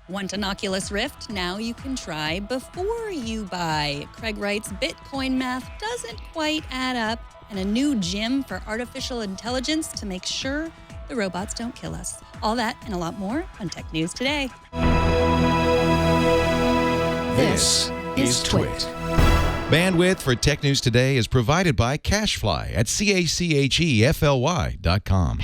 Want an Oculus Rift? Now you can try before you buy. Craig writes, Bitcoin math doesn't quite add up, and a new gym for artificial intelligence to make sure the robots don't kill us. All that and a lot more on Tech News Today. This is Twit. Bandwidth for Tech News Today is provided by CashFly at CACHEFLY.com.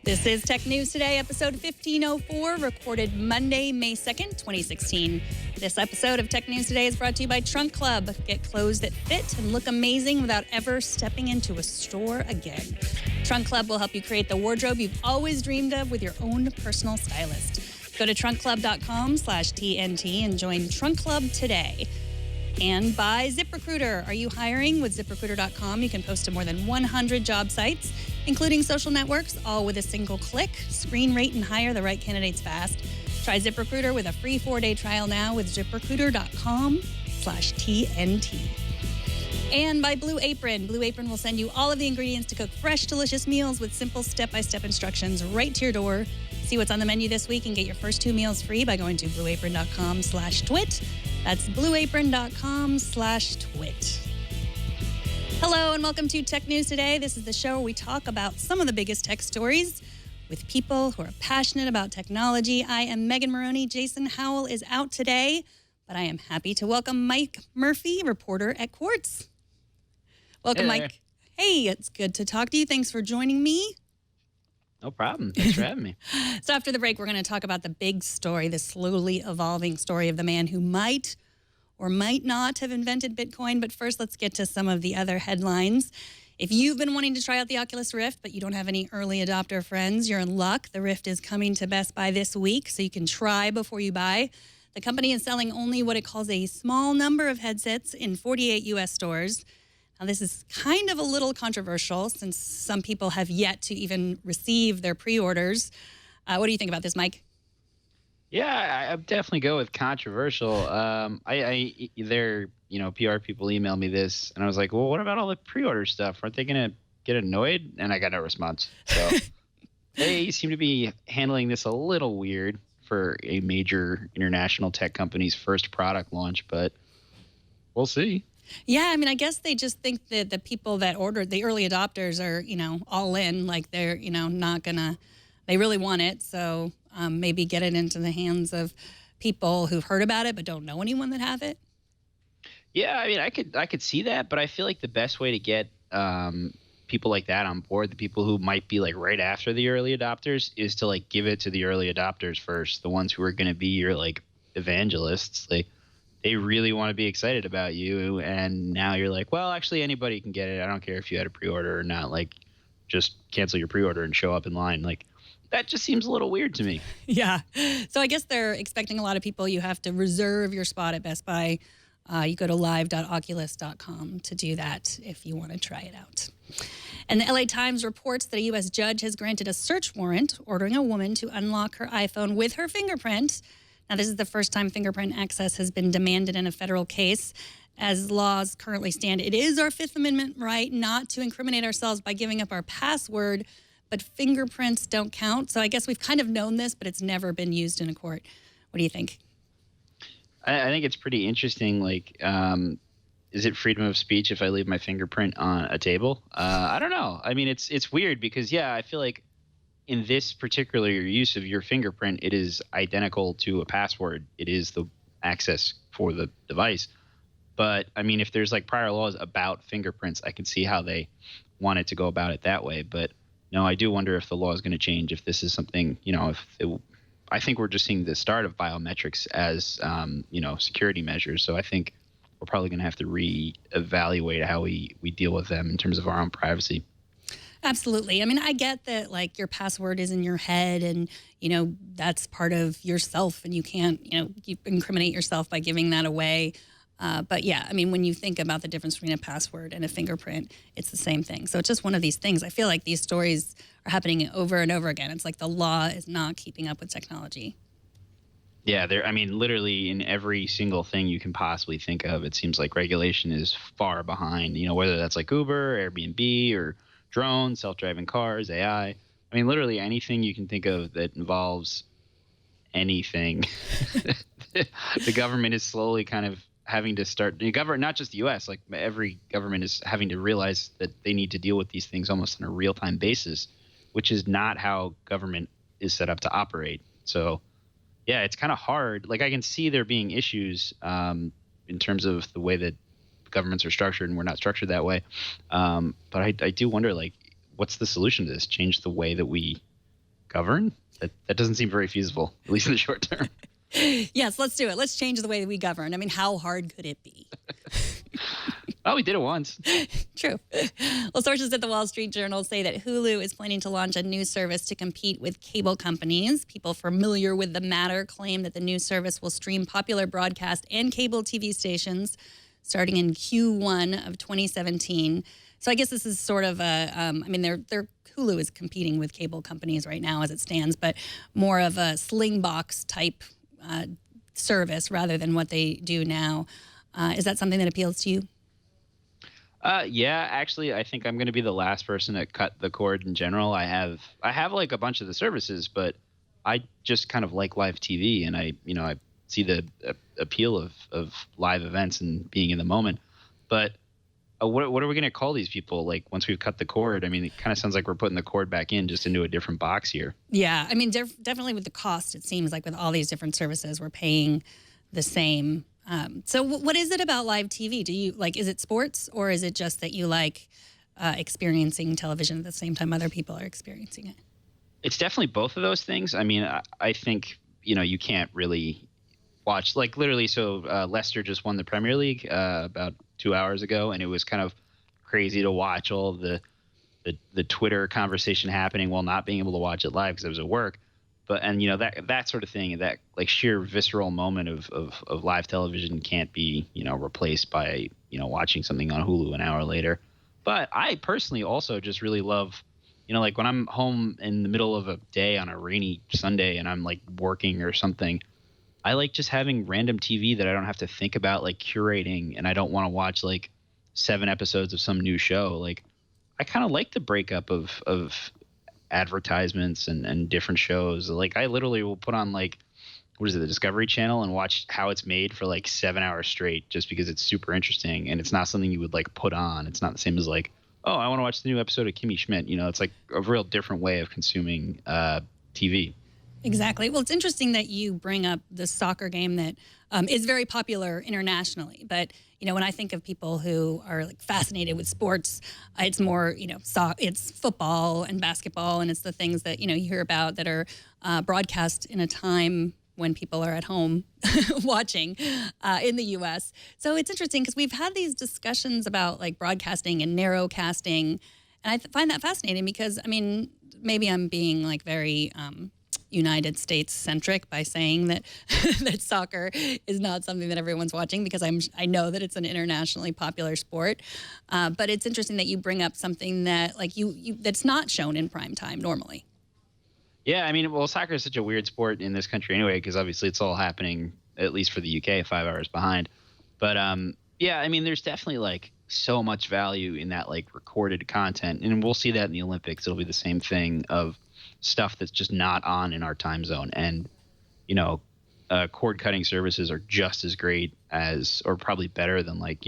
This is Tech News Today, episode 1504, recorded Monday, May 2nd, 2016. This episode of Tech News Today is brought to you by Trunk Club. Get clothes that fit and look amazing without ever stepping into a store again. Trunk Club will help you create the wardrobe you've always dreamed of with your own personal stylist. Go to trunkclub.com/TNT and join Trunk Club today. And by ZipRecruiter. Are you hiring? With ZipRecruiter.com, you can post to more than 100 job sites, including social networks, all with a single click. Screen, rate, and hire the right candidates fast. Try ZipRecruiter with a free 4-day trial now with ZipRecruiter.com/TNT. And by Blue Apron. Blue Apron will send you all of the ingredients to cook fresh, delicious meals with simple step-by-step instructions right to your door. See what's on the menu this week and get your first 2 meals free by going to blueapron.com/twit. That's blueapron.com/twit. Hello and welcome to Tech News Today. This is the show where we talk about some of the biggest tech stories with people who are passionate about technology. I am Megan Morrone. Jason Howell is out today, but I am happy to welcome Mike Murphy, reporter at Quartz. Welcome, Hey there. Mike. Hey, it's good to talk to you. Thanks for joining me. No problem. Thanks for having me. So after the break, we're going to talk about the big story, the slowly evolving story of the man who might or might not have invented Bitcoin. But first, let's get to some of the other headlines. If you've been wanting to try out the Oculus Rift, but you don't have any early adopter friends, you're in luck. The Rift is coming to Best Buy this week, so you can try before you buy. The company is selling only what it calls a small number of headsets in 48 U.S. stores. Now, this is kind of a little controversial since some people have yet to even receive their pre-orders. What do you think about this, Mike? Yeah, I definitely go with controversial. Their PR people emailed me this, and I was like, well, what about all the pre-order stuff? Aren't they going to get annoyed? And I got no response. So they seem to be handling this a little weird for a major international tech company's first product launch, but we'll see. Yeah, I mean, I guess they just think that the people that ordered, the early adopters are, all in, like they're, not gonna, they really want it. So maybe get it into the hands of people who've heard about it but don't know anyone that have it. Yeah, I mean, I could see that, but I feel like the best way to get people like that on board, the people who might be like right after the early adopters, is to like give it to the early adopters first, the ones who are going to be your like evangelists. Like, they really want to be excited about you, and now you're like, well, actually anybody can get it. I don't care if you had a pre-order or not. Like, just cancel your pre-order and show up in line. Like, that just seems a little weird to me. Yeah. So I guess they're expecting a lot of people. You have to reserve your spot at Best Buy. You go to live.oculus.com to do that if you want to try it out. And the LA Times reports that a U.S. judge has granted a search warrant ordering a woman to unlock her iPhone with her fingerprint. Now, this is the first time fingerprint access has been demanded in a federal case. As laws currently stand, it is our Fifth Amendment right not to incriminate ourselves by giving up our password, but fingerprints don't count. So I guess we've kind of known this, but it's never been used in a court. What do you think? I think it's pretty interesting. Like, is it freedom of speech if I leave my fingerprint on a table? I don't know. I mean, it's weird because, yeah, I feel like in this particular use of your fingerprint, it is identical to a password. It is the access for the device. But, I mean, if there's like prior laws about fingerprints, I can see how they wanted to go about it that way. But, no, I do wonder if the law is going to change, if this is something, I think we're just seeing the start of biometrics as, security measures. So I think we're probably going to have to reevaluate how we deal with them in terms of our own privacy. Absolutely. I mean, I get that, like, your password is in your head and, that's part of yourself and you can't, you incriminate yourself by giving that away. But yeah, I mean, when you think about the difference between a password and a fingerprint, it's the same thing. So it's just one of these things. I feel like these stories are happening over and over again. It's like the law is not keeping up with technology. Yeah, I mean, literally in every single thing you can possibly think of, it seems like regulation is far behind. Whether that's like Uber, Airbnb, or drones, self-driving cars, AI. I mean, literally anything you can think of that involves anything. The government is slowly kind of having to start. The government, not just the U.S., like every government is having to realize that they need to deal with these things almost on a real-time basis, which is not how government is set up to operate. So. Yeah, it's kind of hard. Like I can see there being issues in terms of the way that governments are structured, and we're not structured that way. But I do wonder, like, what's the solution to this? Change the way that we govern? That doesn't seem very feasible, at least in the short term. Yes, let's do it. Let's change the way that we govern. I mean, how hard could it be? Oh, we did it once. True. Well, sources at the Wall Street Journal say that Hulu is planning to launch a new service to compete with cable companies. People familiar with the matter claim that the new service will stream popular broadcast and cable TV stations starting in Q1 of 2017. So I guess this is sort of Hulu is competing with cable companies right now as it stands, but more of a Slingbox type service rather than what they do now. Is that something that appeals to you? Yeah, actually, I think I'm going to be the last person to cut the cord in general. I have like a bunch of the services, but I just kind of like live TV, and I see the appeal of live events and being in the moment. But what are we going to call these people? Like once we've cut the cord, I mean, it kind of sounds like we're putting the cord back in just into a different box here. Yeah, I mean, definitely with the cost, it seems like with all these different services, we're paying the same. So what is it about live TV? Do you is it sports, or is it just that you like experiencing television at the same time other people are experiencing it? It's definitely both of those things. I mean, I think, you can't really watch literally. So Leicester just won the Premier League about 2 hours ago, and it was kind of crazy to watch all the Twitter conversation happening while not being able to watch it live because I was at work. But that sort of thing, that like sheer visceral moment of live television can't be replaced by watching something on Hulu an hour later. But I personally also just really love like when I'm home in the middle of a day on a rainy Sunday and I'm like working or something, I like just having random TV that I don't have to think about like curating, and I don't want to watch like 7 episodes of some new show. Like I kind of like the breakup of advertisements and different shows. Like I literally will put on like the Discovery Channel and watch how it's made for like 7 hours straight just because it's super interesting, and it's not something you would like put on. It's not the same as like, oh, I want to watch the new episode of Kimmy Schmidt. It's like a real different way of consuming TV. Exactly. Well, it's interesting that you bring up the soccer game that is very popular internationally. But, when I think of people who are like fascinated with sports, it's more, it's football and basketball, and it's the things that, you hear about that are broadcast in a time when people are at home watching in the U.S. So it's interesting because we've had these discussions about like broadcasting and narrowcasting. And I find that fascinating because, I mean, maybe I'm being like very United States centric by saying that that soccer is not something that everyone's watching, because I know that it's an internationally popular sport. But it's interesting that you bring up something that like you that's not shown in prime time normally. Yeah, I mean, well, soccer is such a weird sport in this country anyway, because obviously it's all happening, at least for the UK, 5 hours behind. But yeah, I mean, there's definitely like so much value in that like recorded content, and we'll see that in the Olympics. It'll be the same thing of stuff that's just not on in our time zone. And cord cutting services are just as great as, or probably better than, like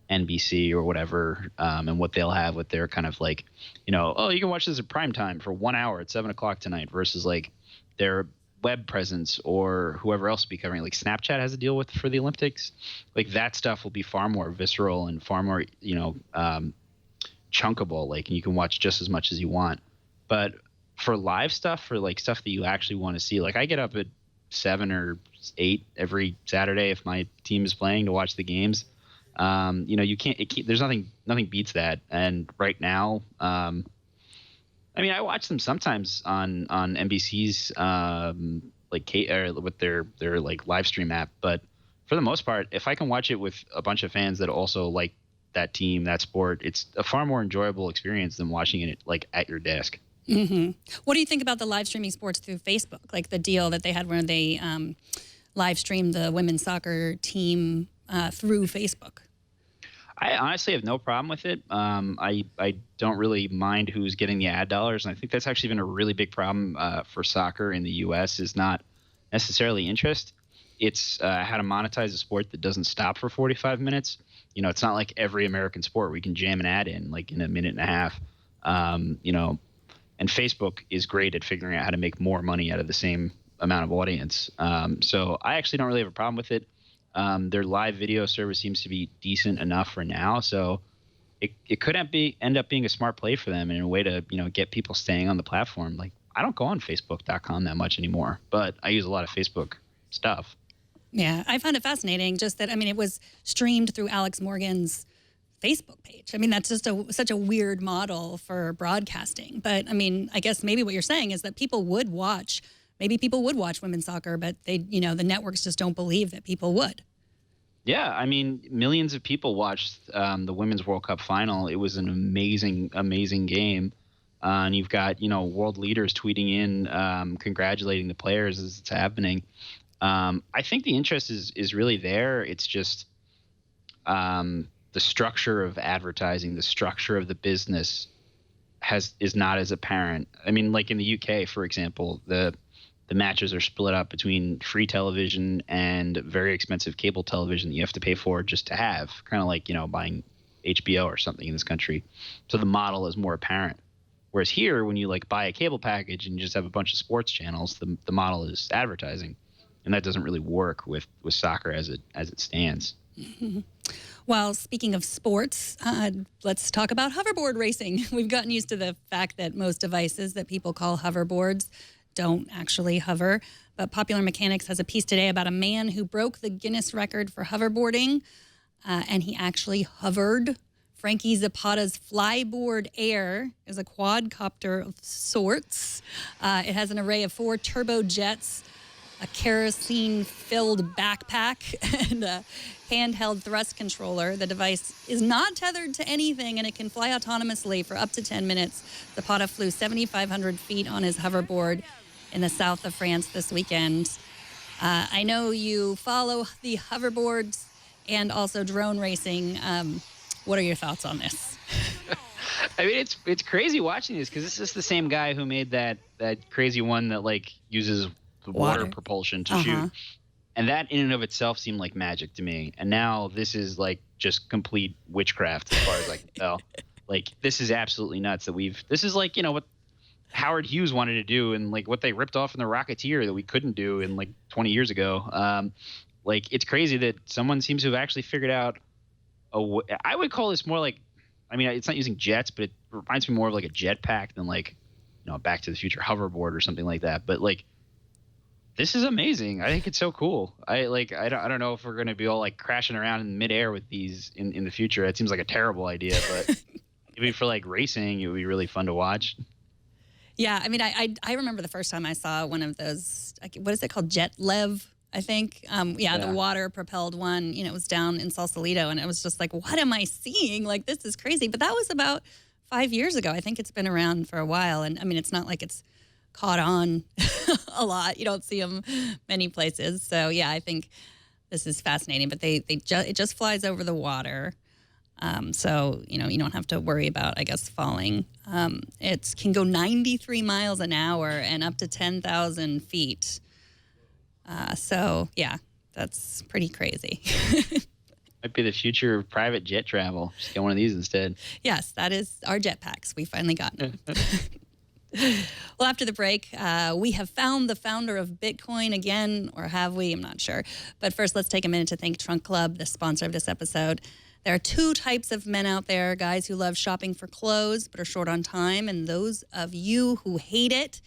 NBC or whatever, and what they'll have with their kind of like oh, you can watch this at prime time for 1 hour at 7:00 tonight, versus like their web presence or whoever else will be covering. Like Snapchat has a deal with for the Olympics. Like that stuff will be far more visceral and far more chunkable, like, and you can watch just as much as you want. But for live stuff, for like stuff that you actually want to see, like I get up at 7 or 8 every Saturday if my team is playing to watch the games. You can't. There's nothing beats that. And right now, I mean, I watch them sometimes on NBC's with their like live stream app. But for the most part, if I can watch it with a bunch of fans that also like that team, that sport, it's a far more enjoyable experience than watching it like at your desk. What do you think about the live streaming sports through Facebook? Like the deal that they had where they live streamed the women's soccer team through Facebook? I honestly have no problem with it. I don't really mind who's getting the ad dollars, and I think that's actually been a really big problem for soccer in the U.S. is not necessarily interest. It's how to monetize a sport that doesn't stop for 45 minutes. You know, it's not like every American sport where you can jam an ad in like in a minute and a half. You know, and Facebook is great at figuring out how to make more money out of the same amount of audience. So I actually don't really have a problem with it. Their live video service seems to be decent enough for now, so it could end up being a smart play for them and in a way to get people staying on the platform. Like I don't go on Facebook.com that much anymore, but I use a lot of Facebook stuff. Yeah, I found it fascinating. Just that it was streamed through Alex Morgan's Facebook page. I mean, that's just such a weird model for broadcasting. But I mean, I guess maybe what you're saying is that people would watch. Maybe people would watch women's soccer, but the networks just don't believe that people would. Yeah, I mean, millions of people watched the Women's World Cup final. It was an amazing, amazing game. And you've got, world leaders tweeting in, congratulating the players as it's happening. I think the interest is really there. It's just the structure of advertising, the structure of the business is not as apparent. I mean, like in the UK, for example, the matches are split up between free television and very expensive cable television that you have to pay for just to have, kind of like, buying HBO or something in this country. So the model is more apparent. Whereas here, when you like buy a cable package and you just have a bunch of sports channels, the model is advertising. And that doesn't really work with soccer as it stands. Mm-hmm. Well, speaking of sports, let's talk about hoverboard racing. We've gotten used to the fact that most devices that people call hoverboards don't actually hover. But Popular Mechanics has a piece today about a man who broke the Guinness record for hoverboarding, and he actually hovered. Frankie Zapata's Flyboard Air is a quadcopter of sorts. It has an array of 4 turbojets, a kerosene-filled backpack, and a handheld thrust controller. The device is not tethered to anything, and it can fly autonomously for up to 10 minutes. Zapata flew 7,500 feet on his hoverboard in the south of France this weekend. I know you follow the hoverboards and also drone racing. What are your thoughts on this? I mean, it's crazy watching this because this is the same guy who made that crazy one that like uses the water propulsion to shoot. And that in and of itself seemed like magic to me. And now this is like just complete witchcraft as far as I can tell. Like this is absolutely nuts this is like, what Howard Hughes wanted to do and like what they ripped off in The Rocketeer that we couldn't do in like 20 years ago. Like it's crazy that someone seems to have actually figured out I would call this more like, I mean, it's not using jets, but it reminds me more of like a jetpack than like, a Back to the Future hoverboard or something like that. But like, this is amazing. I think it's so cool. I don't know if we're going to be all like crashing around in midair with these in the future. It seems like a terrible idea, but maybe for like racing, it would be really fun to watch. Yeah, I mean, I remember the first time I saw one of those, what is it called? Jet Lev, I think. The water-propelled one, it was down in Sausalito, and it was just like, what am I seeing? Like, this is crazy. But that was about 5 years ago. I think it's been around for a while. And, I mean, it's not like it's caught on a lot. You don't see them many places. So, yeah, I think this is fascinating. But it just flies over the water. So, you don't have to worry about, I guess, falling. It can go 93 miles an hour and up to 10,000 feet. So, yeah, that's pretty crazy. Might be the future of private jet travel. Just get one of these instead. Yes, that is our jetpacks. We finally got them. Well, after the break, we have found the founder of Bitcoin again, or have we? I'm not sure. But first, let's take a minute to thank Trunk Club, the sponsor of this episode. There are 2 types of men out there, guys who love shopping for clothes but are short on time, and those of you who hate it.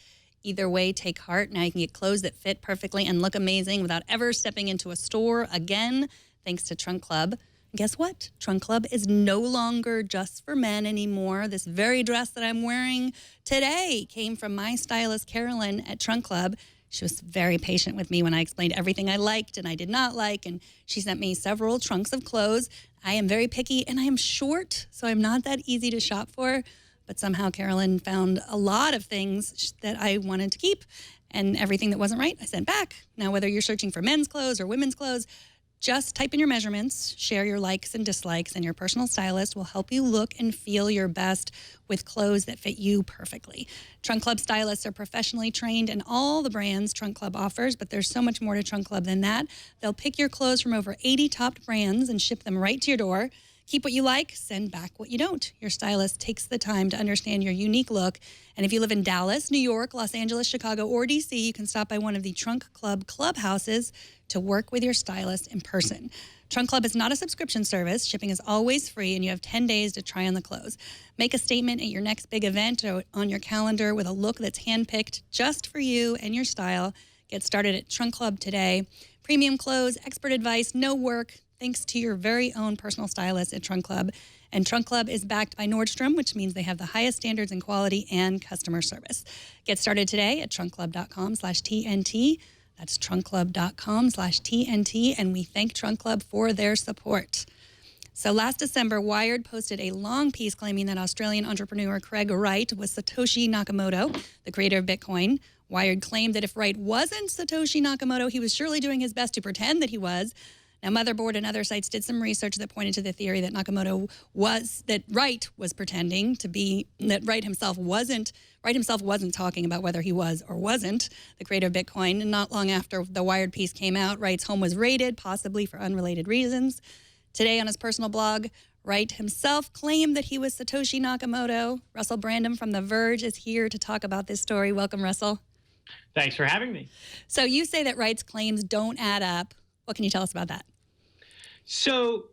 Either way, take heart. Now you can get clothes that fit perfectly and look amazing without ever stepping into a store again, thanks to Trunk Club. And guess what? Trunk Club is no longer just for men anymore. This very dress that I'm wearing today came from my stylist, Carolyn, at Trunk Club. She was very patient with me when I explained everything I liked and I did not like, and she sent me several trunks of clothes. I am very picky, and I am short, so I'm not that easy to shop for. but somehow Carolyn found a lot of things that I wanted to keep, and everything that wasn't right, I sent back. Now, whether you're searching for men's clothes or women's clothes, just type in your measurements, share your likes and dislikes, and your personal stylist will help you look and feel your best with clothes that fit you perfectly. Trunk Club stylists are professionally trained in all the brands Trunk Club offers, but there's so much more to Trunk Club than that. They'll pick your clothes from over 80 top brands and ship them right to your door. Keep what you like, send back what you don't. Your stylist takes the time to understand your unique look. And if you live in Dallas, New York, Los Angeles, Chicago, or DC, you can stop by one of the Trunk Club clubhouses to work with your stylist in person. Trunk Club is not a subscription service. Shipping is always free, and you have 10 days to try on the clothes. Make a statement at your next big event or on your calendar with a look that's handpicked just for you and your style. Get started at Trunk Club today. Premium clothes, expert advice, no work, thanks to your very own personal stylist at Trunk Club. And Trunk Club is backed by Nordstrom, which means they have the highest standards in quality and customer service. Get started today at trunkclub.com/TNT. That's trunkclub.com/TNT. And we thank Trunk Club for their support. So last December, Wired posted a long piece claiming that Australian entrepreneur Craig Wright was Satoshi Nakamoto, the creator of Bitcoin. Wired claimed that if Wright wasn't Satoshi Nakamoto, he was surely doing his best to pretend that he was. Now, Motherboard and other sites did some research that pointed to the theory that Wright was pretending to be, that Wright himself wasn't talking about whether he was or wasn't the creator of Bitcoin. And not long after the Wired piece came out, Wright's home was raided, possibly for unrelated reasons. Today on his personal blog, Wright himself claimed that he was Satoshi Nakamoto. Russel Brandom from The Verge is here to talk about this story. Welcome, Russell. Thanks for having me. So you say that Wright's claims don't add up. What can you tell us about that? So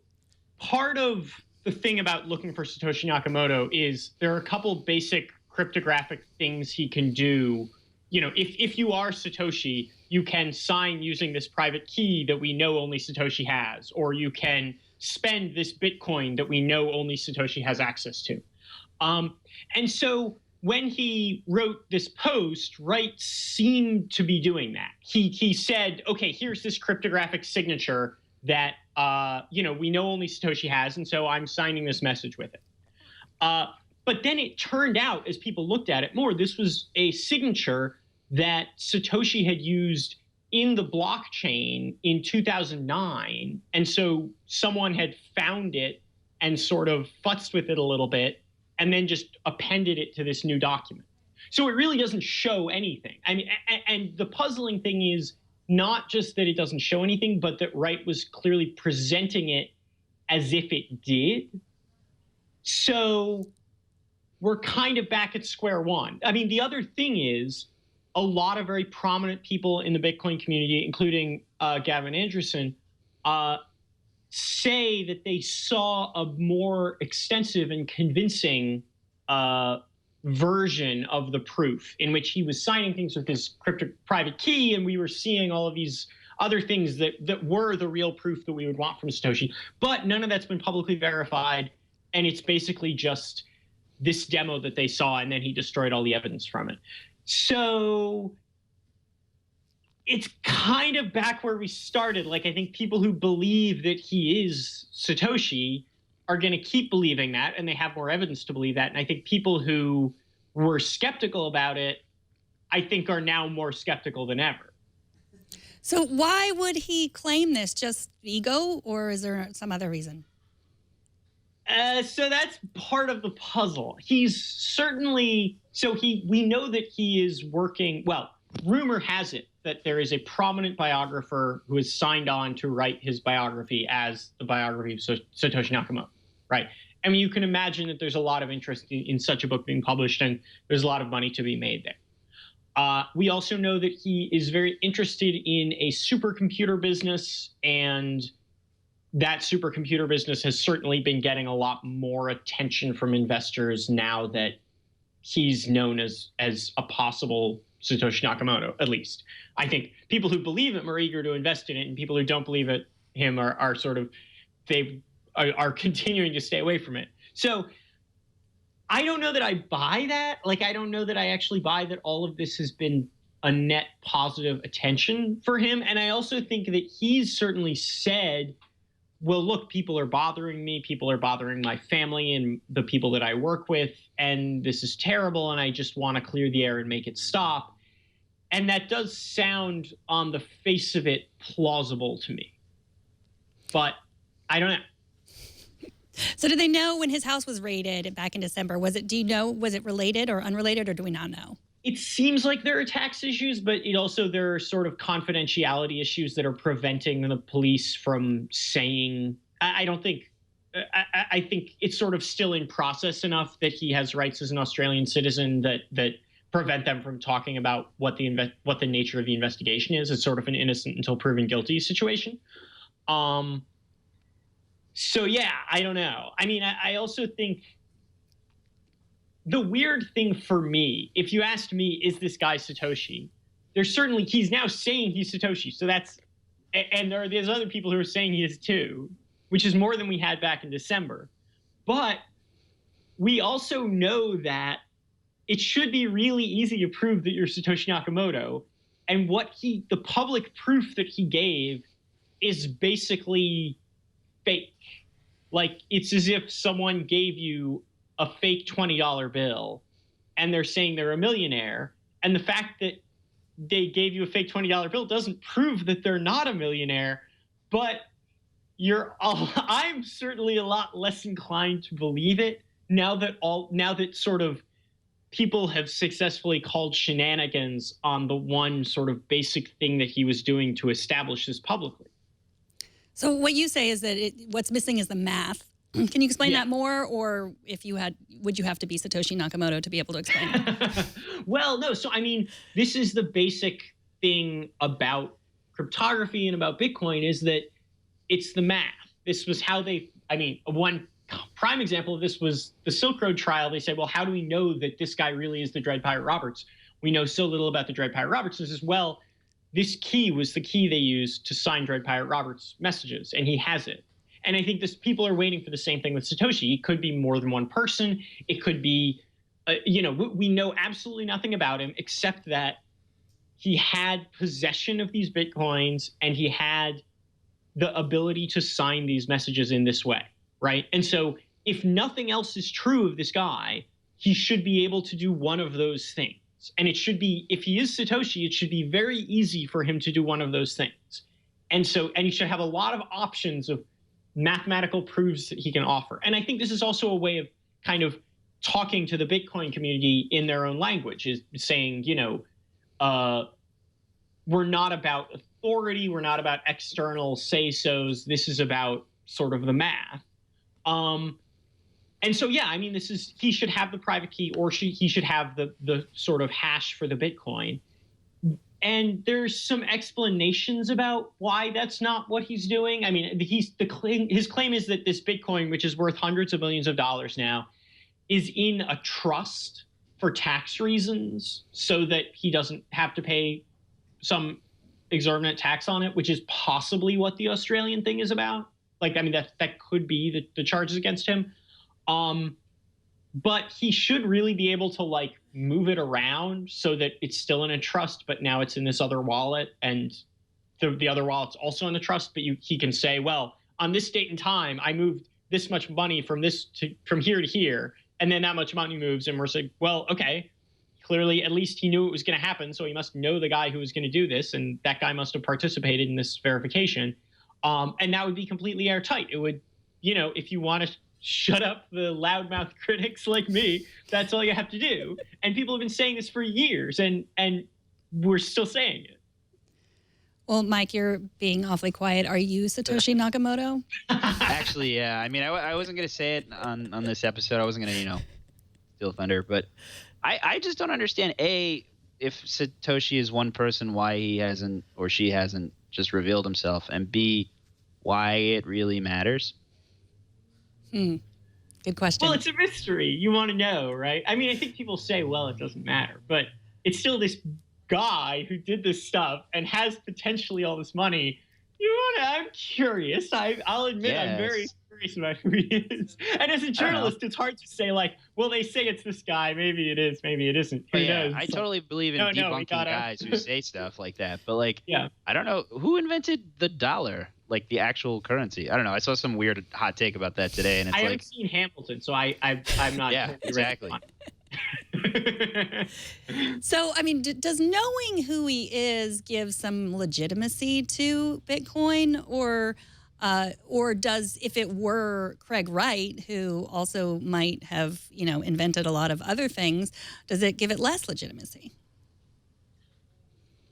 part of the thing about looking for Satoshi Nakamoto is there are a couple basic cryptographic things he can do. You know, if you are Satoshi, you can sign using this private key that we know only Satoshi has, or you can spend this Bitcoin that we know only Satoshi has access to. And so when he wrote this post, Wright seemed to be doing that. He said, okay, here's this cryptographic signature that we know only Satoshi has, and so I'm signing this message with it. But then it turned out, as people looked at it more, this was a signature that Satoshi had used in the blockchain in 2009, and so someone had found it and sort of futzed with it a little bit, and then just appended it to this new document. So it really doesn't show anything. I mean, and the puzzling thing is not just that it doesn't show anything, but that Wright was clearly presenting it as if it did. So we're kind of back at square one. I mean, the other thing is a lot of very prominent people in the Bitcoin community, including Gavin Andresen, say that they saw a more extensive and convincing version of the proof in which he was signing things with his private key, and we were seeing all of these other things that were the real proof that we would want from Satoshi. But none of that's been publicly verified, and it's basically just this demo that they saw, and then he destroyed all the evidence from it. So it's kind of back where we started. Like, I think people who believe that he is Satoshi are going to keep believing that, and they have more evidence to believe that. And I think people who were skeptical about it, I think, are now more skeptical than ever. So why would he claim this? Just ego, or is there some other reason? So that's part of the puzzle. He's certainly, we know that he is working, well, rumor has it that there is a prominent biographer who has signed on to write his biography as the biography of Satoshi Nakamoto, right? I mean, you can imagine that there's a lot of interest in such a book being published, and there's a lot of money to be made there. We also know that he is very interested in a supercomputer business, and that supercomputer business has certainly been getting a lot more attention from investors now that he's known as a possible Satoshi Nakamoto, at least. I think people who believe him are eager to invest in it, and people who don't believe him are sort of, they are continuing to stay away from it. So I don't know that I buy that. Like, I don't know that I actually buy that all of this has been a net positive attention for him. And I also think that he's certainly said well, look, people are bothering me. People are bothering my family and the people that I work with. And this is terrible. And I just want to clear the air and make it stop. And that does sound on the face of it plausible to me. But I don't know. So do they know when his house was raided back in December? Was it related or unrelated, or do we not know? It seems like there are tax issues, but there are sort of confidentiality issues that are preventing the police from saying. I think it's sort of still in process enough that he has rights as an Australian citizen that prevent them from talking about what the nature of the investigation is. It's sort of an innocent until proven guilty situation. So yeah, I don't know. I mean, I also think. The weird thing for me, if you asked me, is this guy Satoshi? He's now saying he's Satoshi. So and there's other people who are saying he is too, which is more than we had back in December. But we also know that it should be really easy to prove that you're Satoshi Nakamoto. And the public proof that he gave is basically fake. Like, it's as if someone gave you a fake $20 bill and they're saying they're a millionaire. And the fact that they gave you a fake $20 bill doesn't prove that they're not a millionaire, but I'm certainly a lot less inclined to believe it now that sort of people have successfully called shenanigans on the one sort of basic thing that he was doing to establish this publicly. So what you say is that what's missing is the math. Can you explain that more, or would you have to be Satoshi Nakamoto to be able to explain it? Well, no. So, I mean, this is the basic thing about cryptography and about Bitcoin is that it's the math. This was how one prime example of this was the Silk Road trial. They said, well, how do we know that this guy really is the Dread Pirate Roberts? We know so little about the Dread Pirate Roberts. This is, well, this key was the key they used to sign Dread Pirate Roberts' messages, and he has it. And I think people are waiting for the same thing with Satoshi. It could be more than one person. It could be, we know absolutely nothing about him except that he had possession of these Bitcoins and he had the ability to sign these messages in this way, right? And so if nothing else is true of this guy, he should be able to do one of those things. And it should be, if he is Satoshi, it should be very easy for him to do one of those things. And he should have a lot of options of mathematical proofs that he can offer. And I think this is also a way of kind of talking to the Bitcoin community in their own language, is saying, we're not about authority, we're not about external say-sos, this is about sort of the math. And so, yeah, I mean, he should have the private key, or he should have the sort of hash for the Bitcoin. And there's some explanations about why that's not what he's doing. I mean, his claim is that this Bitcoin, which is worth hundreds of millions of dollars now, is in a trust for tax reasons so that he doesn't have to pay some exorbitant tax on it, which is possibly what the Australian thing is about. Like, I mean, that could be the charges against him. But he should really be able to, like, move it around so that it's still in a trust, but now it's in this other wallet, and the other wallet's also in the trust. But he can say, well, on this date and time, I moved this much money from here to here, and then that much money moves, and we're saying, well, okay, clearly at least he knew it was going to happen, so he must know the guy who was going to do this, and that guy must have participated in this verification. And that would be completely airtight. It would, if you want to shut up the loudmouth critics like me, that's all you have to do. And people have been saying this for years, and we're still saying it. Well, Mike, you're being awfully quiet. Are you Satoshi Nakamoto? Actually, yeah. I mean, I wasn't going to say it on this episode. I wasn't going to, steal thunder. But I just don't understand, A, if Satoshi is one person, why he hasn't or she hasn't just revealed himself, and B, why it really matters. Good question. Well, it's a mystery. You want to know, right? I mean, I think people say, well, it doesn't matter. But it's still this guy who did this stuff and has potentially all this money. I'm curious. I'll admit, yes. I'm very curious about who he is. And as a journalist, it's hard to say, like, well, they say it's this guy. Maybe it is. Maybe it isn't. Who knows? I totally believe in debunking guys who say stuff like that. But, like, I don't know. Who invented the dollar? like the actual currency. I don't know. I saw some weird hot take about that today, and it's I like, haven't seen Hamilton, so I'm not. yeah, totally exactly. So, I mean, does knowing who he is give some legitimacy to Bitcoin, or does, if it were Craig Wright, who also might have, invented a lot of other things, does it give it less legitimacy?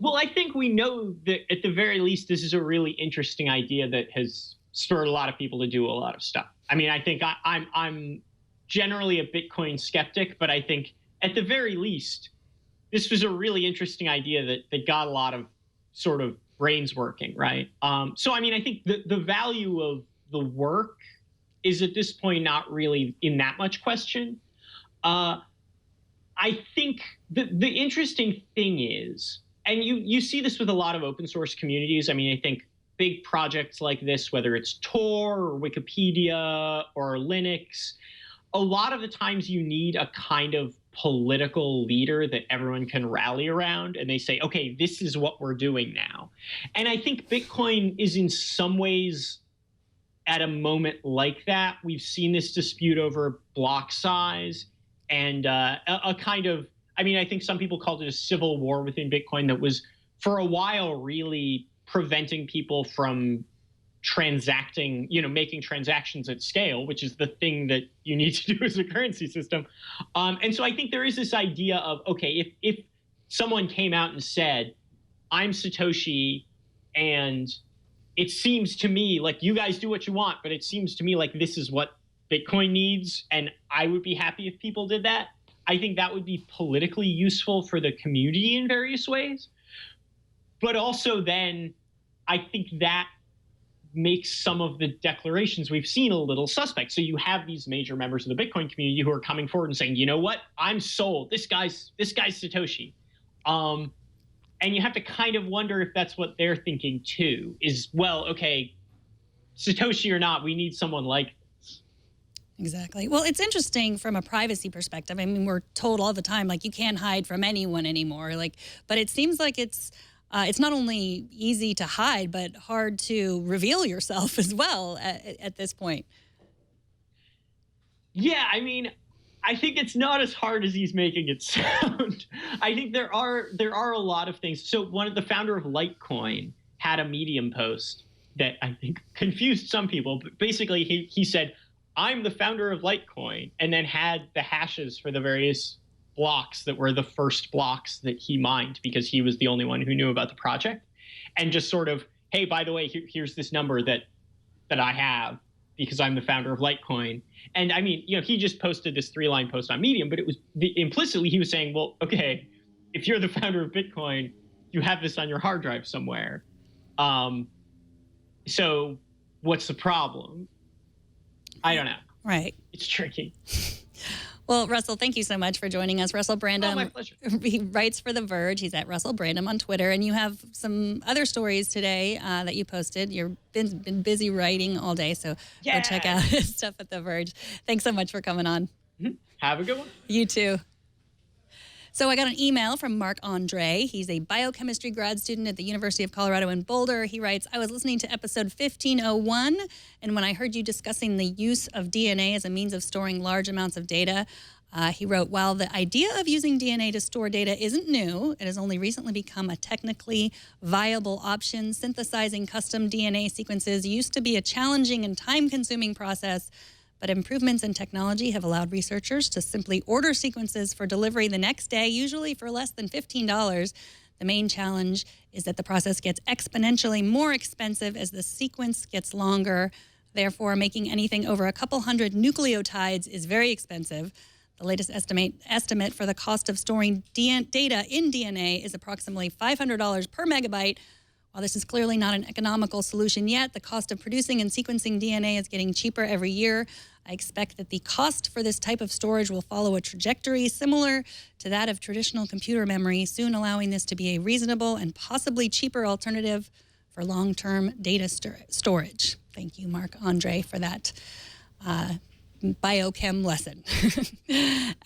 Well, I think we know that at the very least, this is a really interesting idea that has spurred a lot of people to do a lot of stuff. I mean, I think I'm generally a Bitcoin skeptic, but I think at the very least, this was a really interesting idea that got a lot of sort of brains working, right? So, I mean, I think the value of the work is at this point not really in that much question. I think the interesting thing is, and you see this with a lot of open source communities. I mean, I think big projects like this, whether it's Tor or Wikipedia or Linux, a lot of the times you need a kind of political leader that everyone can rally around, and they say, okay, this is what we're doing now. And I think Bitcoin is in some ways at a moment like that. We've seen this dispute over block size and a kind of, I mean, I think some people called it a civil war within Bitcoin that was for a while really preventing people from transacting, making transactions at scale, which is the thing that you need to do as a currency system. And so I think there is this idea of, okay, if someone came out and said, I'm Satoshi, and it seems to me like you guys do what you want, but it seems to me like this is what Bitcoin needs, and I would be happy if people did that. I think that would be politically useful for the community in various ways. But also then I think that makes some of the declarations we've seen a little suspect. So you have these major members of the Bitcoin community who are coming forward and saying, you know what, I'm sold. This guy's Satoshi. And you have to kind of wonder if that's what they're thinking too, is, well, okay, Satoshi or not, we need someone like this. Exactly. Well, it's interesting from a privacy perspective. I mean, we're told all the time, like, you can't hide from anyone anymore. Like, but it seems like it's not only easy to hide, but hard to reveal yourself as well at this point. Yeah, I mean, I think it's not as hard as he's making it sound. I think there are a lot of things. So the founder of Litecoin had a Medium post that I think confused some people. But basically, he said, I'm the founder of Litecoin, and then had the hashes for the various blocks that were the first blocks that he mined because he was the only one who knew about the project, and just sort of, hey, by the way, here's this number that I have because I'm the founder of Litecoin. And I mean, he just posted this 3-line post on Medium, but it was implicitly he was saying, well, okay, if you're the founder of Bitcoin, you have this on your hard drive somewhere. So what's the problem? I don't know. Right. It's tricky. Well, Russell, thank you so much for joining us. Russell Brandom, my pleasure. He writes for The Verge. He's at Russell Brandom on Twitter. And you have some other stories today that you posted. You've been busy writing all day, so go check out his stuff at The Verge. Thanks so much for coming on. Mm-hmm. Have a good one. You too. So I got an email from Mark Andre. He's a biochemistry grad student at the University of Colorado in Boulder. He writes, I was listening to episode 1501, and when I heard you discussing the use of DNA as a means of storing large amounts of data, he wrote, while the idea of using DNA to store data isn't new, it has only recently become a technically viable option. Synthesizing custom DNA sequences used to be a challenging and time-consuming process, but improvements in technology have allowed researchers to simply order sequences for delivery the next day, usually for less than $15. The main challenge is that the process gets exponentially more expensive as the sequence gets longer. Therefore, making anything over a couple hundred nucleotides is very expensive. The latest estimate for the cost of storing data in DNA is approximately $500 per megabyte. While this is clearly not an economical solution yet, the cost of producing and sequencing DNA is getting cheaper every year. I expect that the cost for this type of storage will follow a trajectory similar to that of traditional computer memory, soon allowing this to be a reasonable and possibly cheaper alternative for long-term data storage. Thank you, Mark Andre, for that biochem lesson.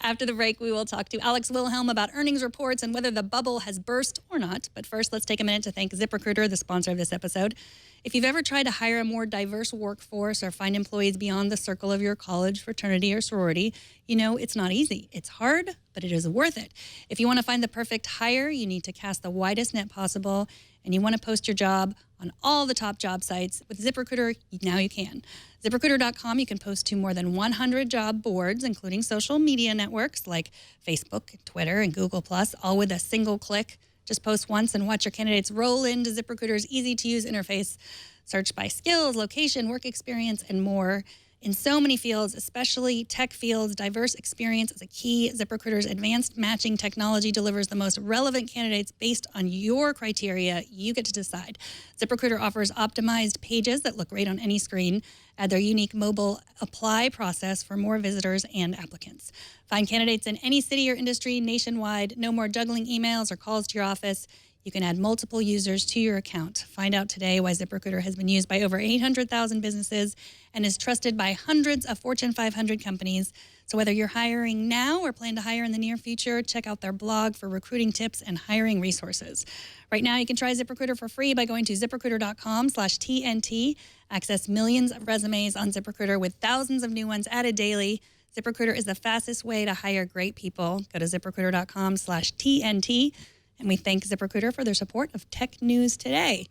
After the break, we will talk to Alex Wilhelm about earnings reports and whether the bubble has burst or not. But first, let's take a minute to thank ZipRecruiter, the sponsor of this episode. If you've ever tried to hire a more diverse workforce or find employees beyond the circle of your college, fraternity, or sorority, you know it's not easy. It's hard, but it is worth it. If you want to find the perfect hire, you need to cast the widest net possible, and you want to post your job on all the top job sites. With ZipRecruiter, now you can. ZipRecruiter.com, you can post to more than 100 job boards, including social media networks like Facebook, Twitter, and Google+, all with a single click. Just post once and watch your candidates roll into ZipRecruiter's easy-to-use interface. Search by skills, location, work experience, and more. In so many fields, especially tech fields, diverse experience is a key. ZipRecruiter's advanced matching technology delivers the most relevant candidates based on your criteria. You get to decide. ZipRecruiter offers optimized pages that look great on any screen. Add their unique mobile apply process for more visitors and applicants. Find candidates in any city or industry nationwide. No more juggling emails or calls to your office. You can add multiple users to your account. Find out today why ZipRecruiter has been used by over 800,000 businesses and is trusted by hundreds of Fortune 500 companies. So whether you're hiring now or plan to hire in the near future, check out their blog for recruiting tips and hiring resources. Right now, you can try ZipRecruiter for free by going to ZipRecruiter.com/TNT. Access millions of resumes on ZipRecruiter with thousands of new ones added daily. ZipRecruiter is the fastest way to hire great people. Go to ZipRecruiter.com/TNT. And we thank ZipRecruiter for their support of Tech News Today.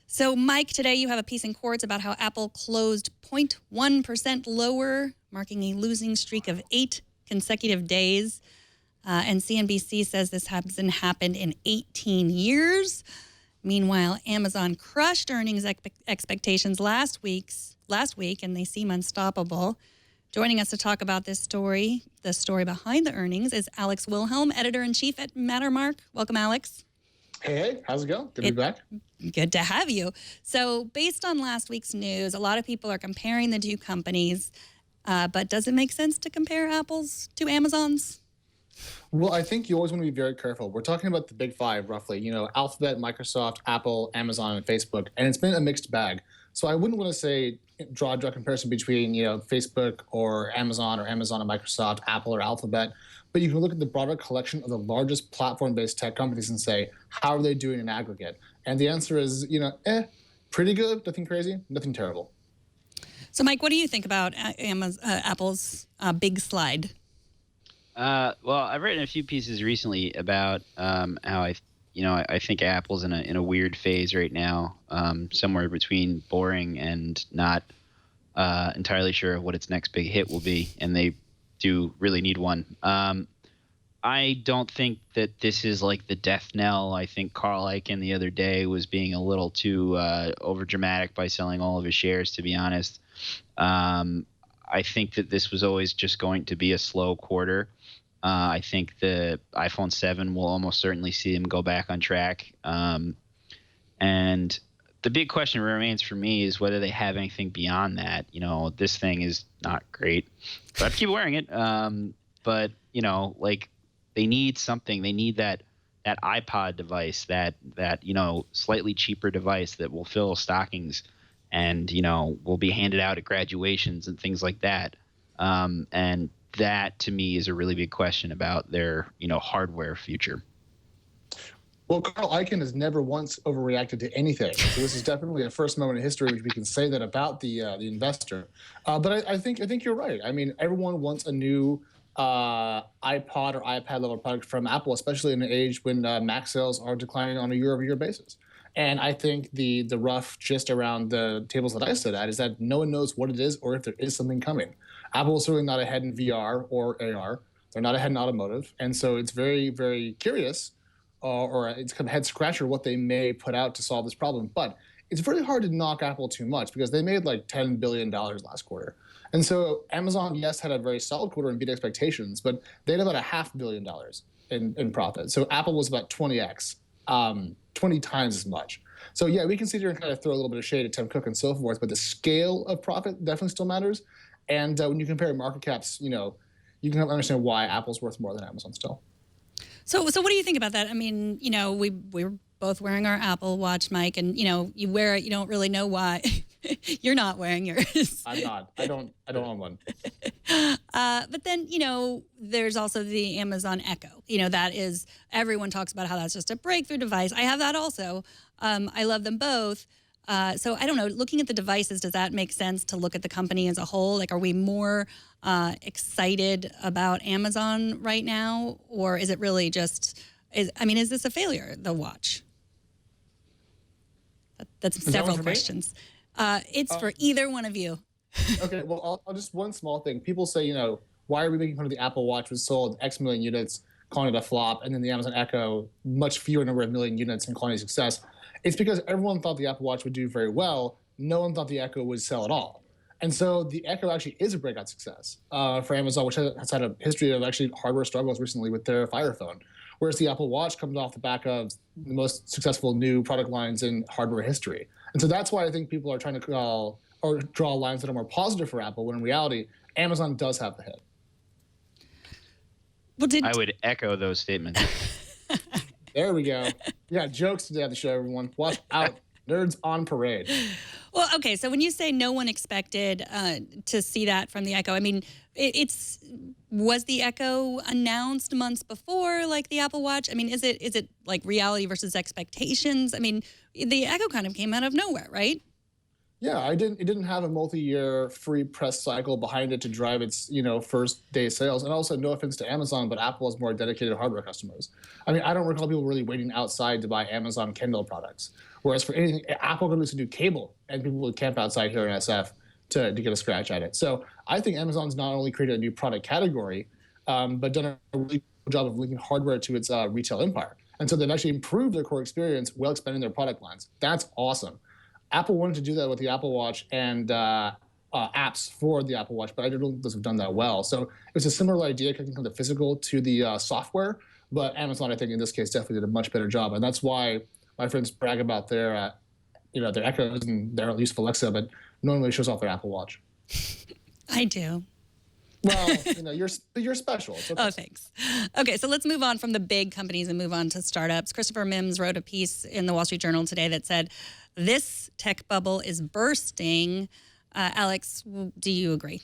So, Mike, today you have a piece in Quartz about how Apple closed 0.1% lower, marking a losing streak of 8 consecutive days. And CNBC says this hasn't happened in 18 years. Meanwhile, Amazon crushed earnings expectations last week, and they seem unstoppable. Joining us to talk about this story, the story behind the earnings, is Alex Wilhelm, editor-in-chief at Mattermark. Welcome, Alex. Hey, how's it going? Good to be back. Good to have you. So based on last week's news, a lot of people are comparing the two companies, but does it make sense to compare Apple's to Amazon's? Well, I think you always want to be very careful. We're talking about the big five, roughly, Alphabet, Microsoft, Apple, Amazon, and Facebook, and it's been a mixed bag. So I wouldn't want to say draw a comparison between, Facebook or Amazon and Microsoft, Apple or Alphabet. But you can look at the broader collection of the largest platform-based tech companies and say, how are they doing in aggregate? And the answer is, pretty good, nothing crazy, nothing terrible. So, Mike, what do you think about Apple's big slide? Well, I've written a few pieces recently about how I think Apple's in a weird phase right now, somewhere between boring and not entirely sure what its next big hit will be, and they do really need one. I don't think that this is like the death knell. I think Carl Icahn the other day was being a little too overdramatic by selling all of his shares, to be honest. I think that this was always just going to be a slow quarter. I think the iPhone 7 will almost certainly see them go back on track. And the big question remains for me is whether they have anything beyond that. This thing is not great, but I have to keep wearing it. But, they need something. They need that iPod device, that slightly cheaper device that will fill stockings and, will be handed out at graduations and things like that. And that, to me, is a really big question about their, hardware future. Well, Carl Icahn has never once overreacted to anything. So this is definitely a first moment in history which we can say that about the investor. But I think you're right. I mean, everyone wants a new iPod or iPad level product from Apple, especially in an age when Mac sales are declining on a year-over-year basis. And I think the rough gist around the tables that I sit at is that no one knows what it is or if there is something coming. Apple is certainly not ahead in VR or AR. They're not ahead in automotive. And so it's very, very curious or it's kind of head scratcher what they may put out to solve this problem. But it's very hard to knock Apple too much because they made like $10 billion last quarter. And so Amazon, yes, had a very solid quarter and beat expectations, but they had about $500 million in profit. So Apple was about 20x, 20 times as much. So yeah, we can sit here and kind of throw a little bit of shade at Tim Cook and so forth, but the scale of profit definitely still matters. And when you compare market caps, you can understand why Apple's worth more than Amazon still. So what do you think about that? I mean, we're both wearing our Apple Watch, Mike, and you wear it, you don't really know why. You're not wearing yours. I'm not. I don't own one. But then, there's also the Amazon Echo. That is, everyone talks about how that's just a breakthrough device. I have that also. I love them both. So I don't know, looking at the devices, does that make sense to look at the company as a whole? Like, are we more excited about Amazon right now? Or is it really just, is this a failure, the watch? That's several questions. It's for either one of you. Okay, well, I'll just one small thing. People say, why are we making fun of the Apple Watch, which sold X million units, calling it a flop, and then the Amazon Echo, much fewer number of million units and calling it a success? It's because everyone thought the Apple Watch would do very well. No one thought the Echo would sell at all. And so the Echo actually is a breakout success for Amazon, which has had a history of actually hardware struggles recently with their Fire Phone. Whereas the Apple Watch comes off the back of the most successful new product lines in hardware history. And so that's why I think people are trying to draw lines that are more positive for Apple, when in reality, Amazon does have the hit. Well, I would echo those statements. There we go. Yeah, jokes today at the show, everyone. Watch out. Nerds on parade. Well, okay, so when you say no one expected to see that from the Echo, was the Echo announced months before, like the Apple Watch? Is it like reality versus expectations? The Echo kind of came out of nowhere, right? Yeah, it didn't have a multi-year free press cycle behind it to drive its first day sales. And also, no offense to Amazon, but Apple has more dedicated hardware customers. I don't recall people really waiting outside to buy Amazon Kindle products. Whereas for anything, Apple could do cable, and people would camp outside here in SF to get a scratch at it. So I think Amazon's not only created a new product category, but done a really good job of linking hardware to its retail empire. And so they've actually improved their core experience while expanding their product lines. That's awesome. Apple wanted to do that with the Apple Watch and apps for the Apple Watch, but I don't think those have done that well. So it's a similar idea, connecting the physical to the software, but Amazon, I think, in this case, definitely did a much better job. And that's why my friends brag about their Echoes and their use of Alexa, but no one really shows off their Apple Watch. I do. Well, you're special. Okay. Oh, thanks. Okay, so let's move on from the big companies and move on to startups. Christopher Mims wrote a piece in the Wall Street Journal today that said, this tech bubble is bursting. Alex, do you agree?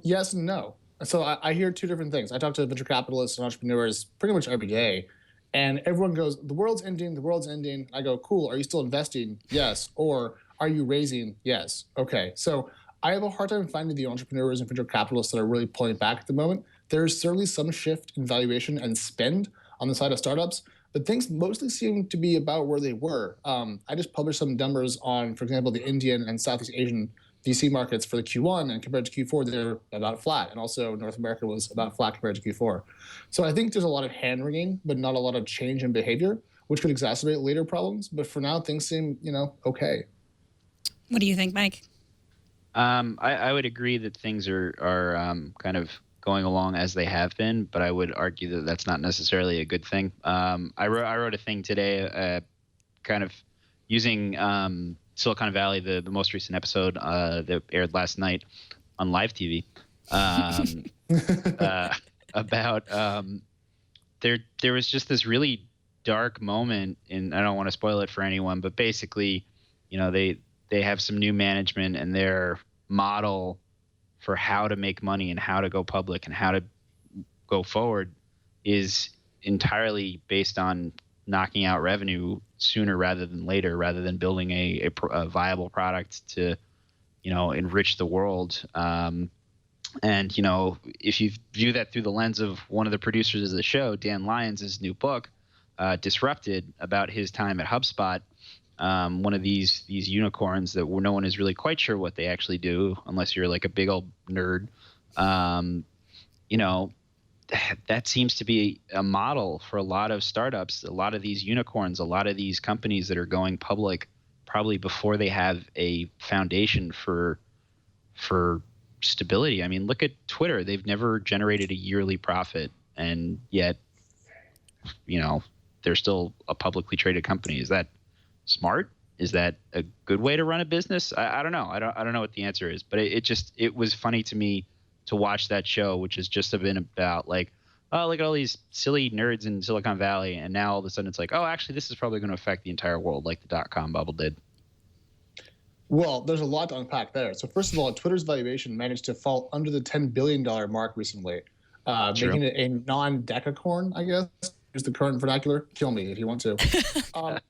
Yes and no. So I hear two different things. I talk to venture capitalists and entrepreneurs pretty much every day, and everyone goes, the world's ending, the world's ending. I go, cool, are you still investing? Yes. Or are you raising? Yes. Okay. So I have a hard time finding the entrepreneurs and venture capitalists that are really pulling back at the moment. There's certainly some shift in valuation and spend on the side of startups, but things mostly seem to be about where they were. I just published some numbers on, for example, the Indian and Southeast Asian VC markets for the Q1, and compared to Q4, they're about flat. And also North America was about flat compared to Q4. So I think there's a lot of hand-wringing, but not a lot of change in behavior, which could exacerbate later problems. But for now, things seem, okay. What do you think, Mike? I would agree that things are kind of going along as they have been, but I would argue that that's not necessarily a good thing. I wrote a thing today, kind of using Silicon Valley, the most recent episode that aired last night on live TV, about there was just this really dark moment, and I don't want to spoil it for anyone, but basically, they have some new management, and their model for how to make money and how to go public and how to go forward is entirely based on knocking out revenue sooner rather than later, rather than building a viable product to, enrich the world. And, if you view that through the lens of one of the producers of the show, Dan Lyons' new book, Disrupted, about his time at HubSpot, one of these unicorns that no one is really quite sure what they actually do, unless you're like a big old nerd. That seems to be a model for a lot of startups, a lot of these unicorns, a lot of these companies that are going public probably before they have a foundation for stability. I mean, look at Twitter. They've never generated a yearly profit, and yet, they're still a publicly traded company. Is that smart? Is that a good way to run a business? I don't know. I don't know what the answer is, but it was funny to me to watch that show, which has just been about like, oh, look at all these silly nerds in Silicon Valley, and now all of a sudden it's like, oh, actually this is probably going to affect the entire world like the .com bubble did. Well, there's a lot to unpack there. So first of all, Twitter's valuation managed to fall under the $10 billion mark recently, making it a non-decacorn, I guess, is the current vernacular. Kill me if you want to.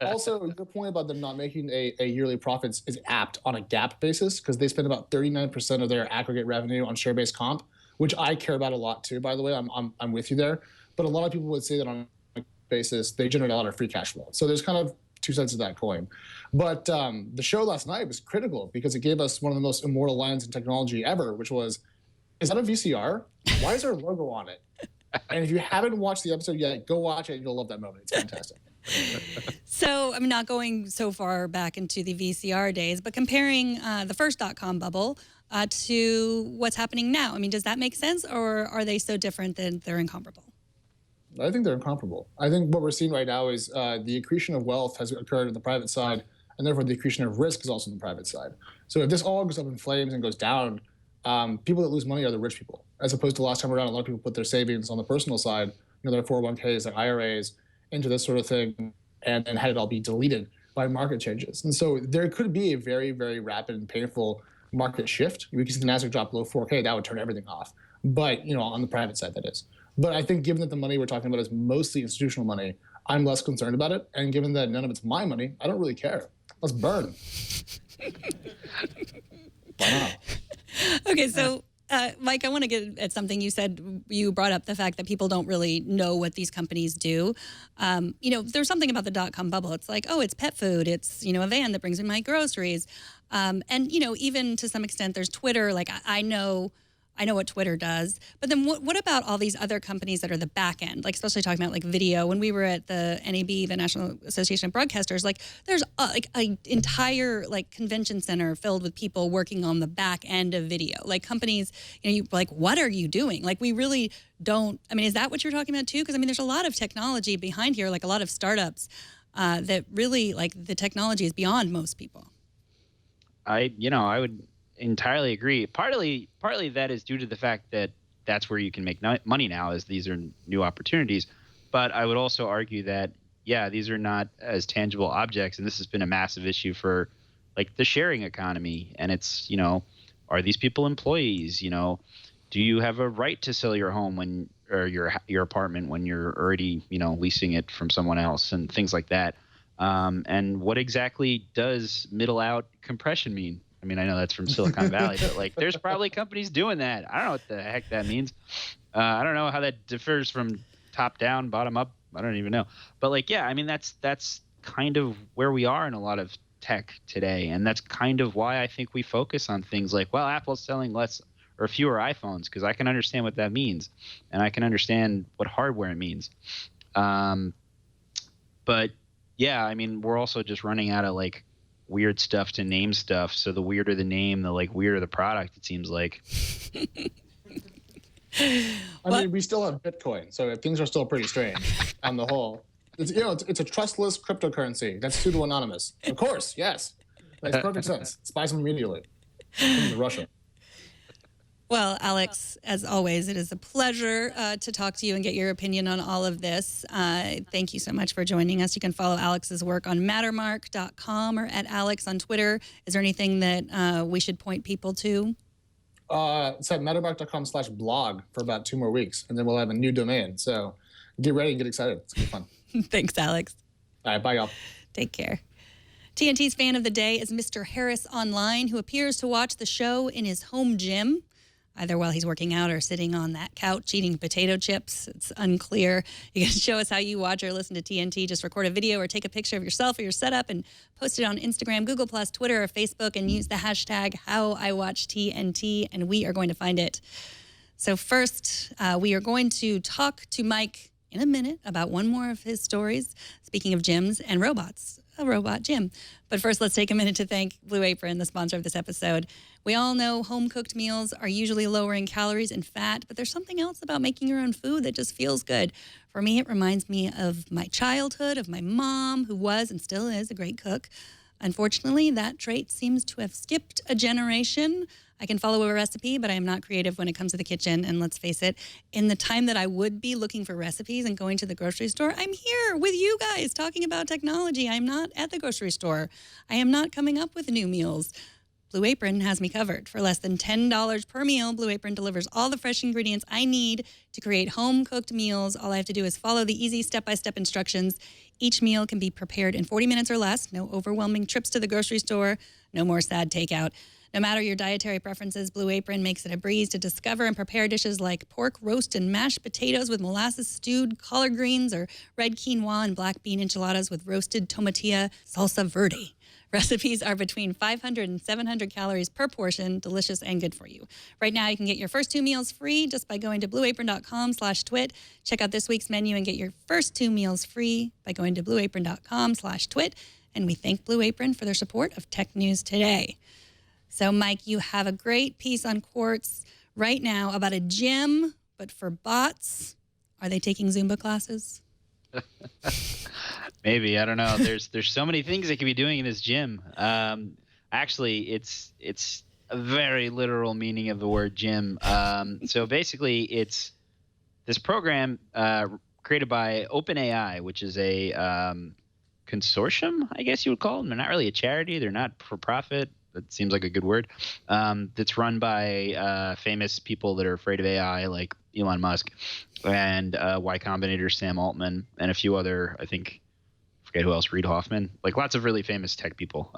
Also, your point about them not making a yearly profits is apt on a GAAP basis because they spend about 39% of their aggregate revenue on share-based comp, which I care about a lot too, by the way. I'm with you there. But a lot of people would say that on a basis, they generate a lot of free cash flow. So there's kind of two sides of that coin. But the show last night was critical because it gave us one of the most immortal lines in technology ever, which was, is that a VCR? Why is there a logo on it? And if you haven't watched the episode yet, go watch it. You'll love that moment. It's fantastic. So I'm not going so far back into the VCR days, but comparing the first .com bubble to what's happening now. I mean, does that make sense, or are they so different that they're incomparable? I think they're incomparable. I think what we're seeing right now is the accretion of wealth has occurred on the private side, and therefore the accretion of risk is also on the private side. So if this all goes up in flames and goes down, people that lose money are the rich people, as opposed to last time around, a lot of people put their savings on the personal side, their 401ks, their IRAs, into this sort of thing, and had it all be deleted by market changes. And so there could be a very, very rapid and painful market shift. We could see the Nasdaq drop below 4K, that would turn everything off. But, on the private side, that is. But I think given that the money we're talking about is mostly institutional money, I'm less concerned about it. And given that none of it's my money, I don't really care. Let's burn. Why not? Okay, so Mike, I want to get at something you said. You brought up the fact that people don't really know what these companies do. There's something about the .com bubble. It's like, oh, it's pet food. It's, a van that brings me my groceries. And, even to some extent, there's Twitter. Like, I know what Twitter does. But then what about all these other companies that are the back end, like especially talking about like video? When we were at the NAB, the National Association of Broadcasters, like there's an entire like convention center filled with people working on the back end of video. Like companies, you like, what are you doing? Like we really don't, is that what you're talking about too? Because there's a lot of technology behind here, like a lot of startups that really like the technology is beyond most people. I would entirely agree. Partly that is due to the fact that that's where you can make money now, as these are new opportunities. But I would also argue that, these are not as tangible objects, and this has been a massive issue for like the sharing economy. And it's, are these people employees? Do you have a right to sell your home or your apartment when you're already, leasing it from someone else and things like that? And what exactly does middle out compression mean? I know that's from Silicon Valley, but like there's probably companies doing that. I don't know what the heck that means. I don't know how that differs from top down, bottom up. I don't even know. But like, that's kind of where we are in a lot of tech today. And that's kind of why I think we focus on things like, well, Apple's selling less or fewer iPhones because I can understand what that means. And I can understand what hardware means. But yeah, we're also just running out of like weird stuff to name stuff. So the weirder the name, the like weirder the product, it seems like. We still have Bitcoin, so things are still pretty strange on the whole. It's a trustless cryptocurrency that's pseudo-anonymous. Of course, yes. Makes perfect sense. Spies them immediately. Into Russia. Well, Alex, as always, it is a pleasure to talk to you and get your opinion on all of this. Thank you so much for joining us. You can follow Alex's work on mattermark.com or at Alex on Twitter. Is there anything that we should point people to? It's at mattermark.com/blog for about 2 more weeks, and then we'll have a new domain. So get ready and get excited. It's going to be fun. Thanks, Alex. All right, bye, y'all. Take care. TNT's fan of the day is Mr. Harris Online, who appears to watch the show in his home gym, either while he's working out or sitting on that couch eating potato chips. It's unclear. You can show us how you watch or listen to TNT. Just record a video or take a picture of yourself or your setup and post it on Instagram, Google+, Twitter, or Facebook, and use the hashtag HowIWatchTNT, and we are going to find it. So first, we are going to talk to Mike in a minute about one more of his stories, speaking of gyms and robots, a robot gym. But first, let's take a minute to thank Blue Apron, the sponsor of this episode. We all know home-cooked meals are usually lower in calories and fat, but there's something else about making your own food that just feels good. For me, it reminds me of my childhood, of my mom, who was and still is a great cook. Unfortunately, that trait seems to have skipped a generation. I can follow a recipe, but I am not creative when it comes to the kitchen. And let's face it, in the time that I would be looking for recipes and going to the grocery store, I'm here with you guys talking about technology. I'm not at the grocery store. I am not coming up with new meals. Blue Apron has me covered. For less than $10 per meal, Blue Apron delivers all the fresh ingredients I need to create home-cooked meals. All I have to do is follow the easy step-by-step instructions. Each meal can be prepared in 40 minutes or less. No overwhelming trips to the grocery store. No more sad takeout. No matter your dietary preferences, Blue Apron makes it a breeze to discover and prepare dishes like pork roast and mashed potatoes with molasses stewed collard greens, or red quinoa and black bean enchiladas with roasted tomatilla salsa verde. Recipes are between 500 and 700 calories per portion, delicious and good for you. Right now, you can get your first 2 meals free just by going to blueapron.com/twit. Check out this week's menu and get your first 2 meals free by going to blueapron.com/twit. And we thank Blue Apron for their support of Tech News Today. So, Mike, you have a great piece on Quartz right now about a gym, but for bots. Are they taking Zumba classes? Maybe, I don't know. There's so many things they could be doing in this gym. Actually, it's a very literal meaning of the word gym. So basically, it's this program created by OpenAI, which is a consortium, I guess you would call them. They're not really a charity. They're not for profit. That seems like a good word. That's run by famous people that are afraid of AI, like Elon Musk and Y Combinator Sam Altman and a few other, I forget who else, Reid Hoffman, like lots of really famous tech people.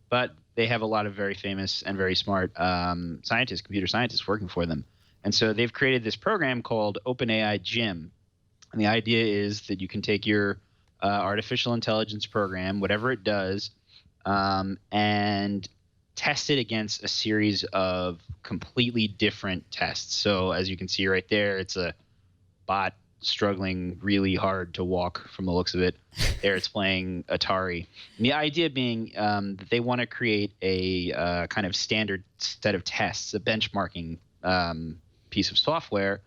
But they have a lot of very famous and very smart scientists, computer scientists working for them. And so they've created this program called OpenAI Gym. And the idea is that you can take your artificial intelligence program, whatever it does, and test it against a series of completely different tests. So as you can see right there, it's a bot struggling really hard to walk from the looks of it. There it's playing Atari. And the idea being that they want to create a kind of standard set of tests, a benchmarking piece of software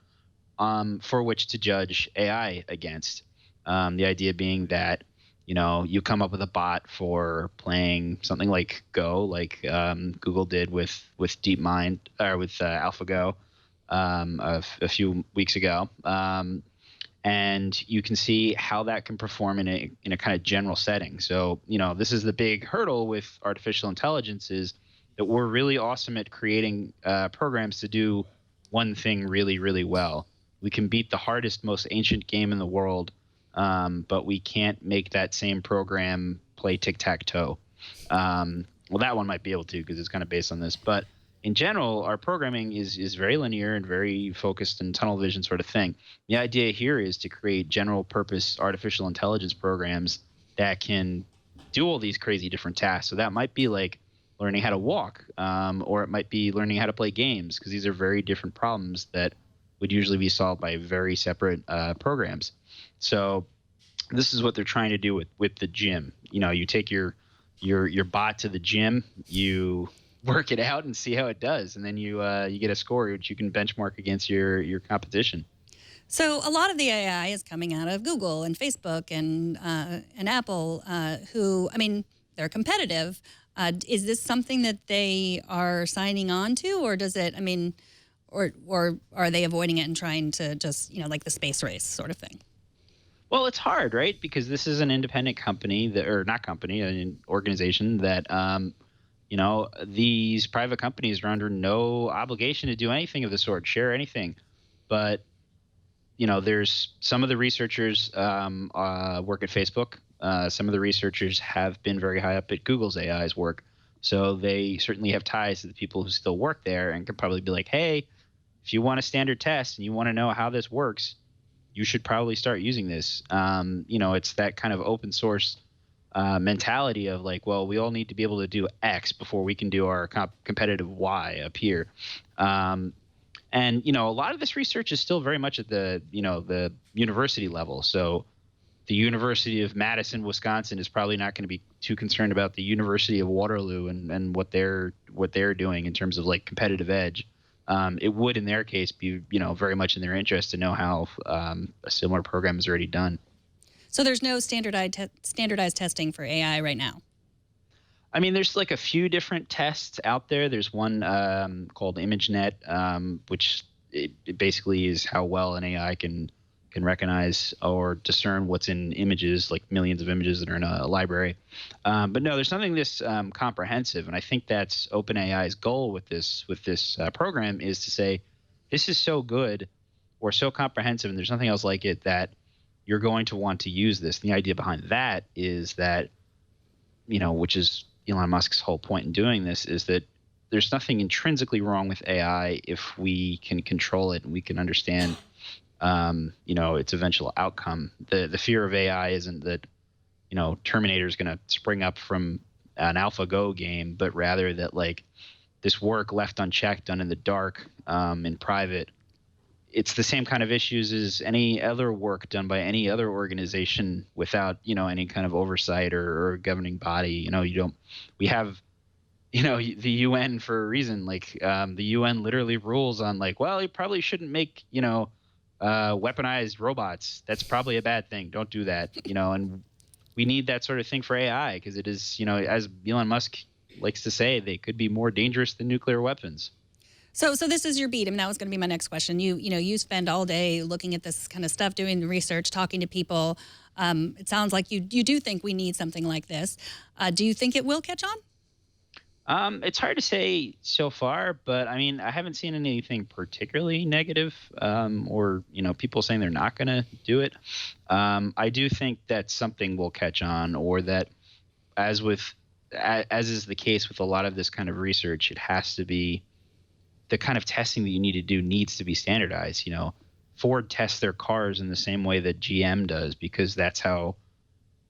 for which to judge AI against. The idea being that you come up with a bot for playing something like Go, like Google did with DeepMind or with AlphaGo a few weeks ago, and you can see how that can perform in a kind of general setting. So this is the big hurdle with artificial intelligence, is that we're really awesome at creating programs to do one thing really, really well. We can beat the hardest, most ancient game in the world. But we can't make that same program play tic-tac-toe. Well, that one might be able to because it's kind of based on this. But in general, our programming is very linear and very focused and tunnel vision sort of thing. The idea here is to create general-purpose artificial intelligence programs that can do all these crazy different tasks. So that might be like learning how to walk, or it might be learning how to play games, because these are very different problems that would usually be solved by very separate programs. So this is what they're trying to do with the gym. You take your bot to the gym, you work it out and see how it does, and then you get a score which you can benchmark against your competition. So a lot of the AI is coming out of Google and Facebook and Apple, who, they're competitive. Is this something that they are signing on to, or does it? Or are they avoiding it and trying to just like the space race sort of thing? Well, it's hard, right? Because this is an independent company an organization that, these private companies are under no obligation to do anything of the sort, share anything. But, there's some of the researchers work at Facebook. Some of the researchers have been very high up at Google's AI's work. So they certainly have ties to the people who still work there and could probably be like, hey, if you want a standard test and you want to know how this works, you should probably start using this. It's that kind of open source mentality of like, well, we all need to be able to do X before we can do our competitive Y up here. And a lot of this research is still very much at the university level. So the University of Madison, Wisconsin is probably not going to be too concerned about the University of Waterloo and what they're doing in terms of like competitive edge. It would, in their case, be very much in their interest to know how a similar program is already done. So there's no standardized testing for AI right now? I mean, there's like a few different tests out there. There's one called ImageNet, which it basically is how well an AI can recognize or discern what's in images, like millions of images that are in a library. But no, there's nothing this comprehensive, and I think that's OpenAI's goal with this program is to say, this is so good or so comprehensive, and there's nothing else like it that you're going to want to use this. And the idea behind that is that, which is Elon Musk's whole point in doing this, is that there's nothing intrinsically wrong with AI if we can control it and we can understand its eventual outcome. The fear of AI isn't that, Terminator is going to spring up from an AlphaGo game, but rather that like this work left unchecked, done in the dark, in private, it's the same kind of issues as any other work done by any other organization without, any kind of oversight or governing body. We have, the UN for a reason. Like the UN literally rules on like, well, you probably shouldn't make, weaponized robots. That's probably a bad thing. Don't do that. And we need that sort of thing for AI because it is, as Elon Musk likes to say, they could be more dangerous than nuclear weapons. So this is your beat. I mean, that was going to be my next question. You spend all day looking at this kind of stuff, doing the research, talking to people. It sounds like you do think we need something like this. Do you think it will catch on? It's hard to say so far, but I mean, I haven't seen anything particularly negative or, people saying they're not going to do it. I do think that something will catch on, or that as is the case with a lot of this kind of research, it has to be the kind of testing that you need to do needs to be standardized. Ford tests their cars in the same way that GM does because that's how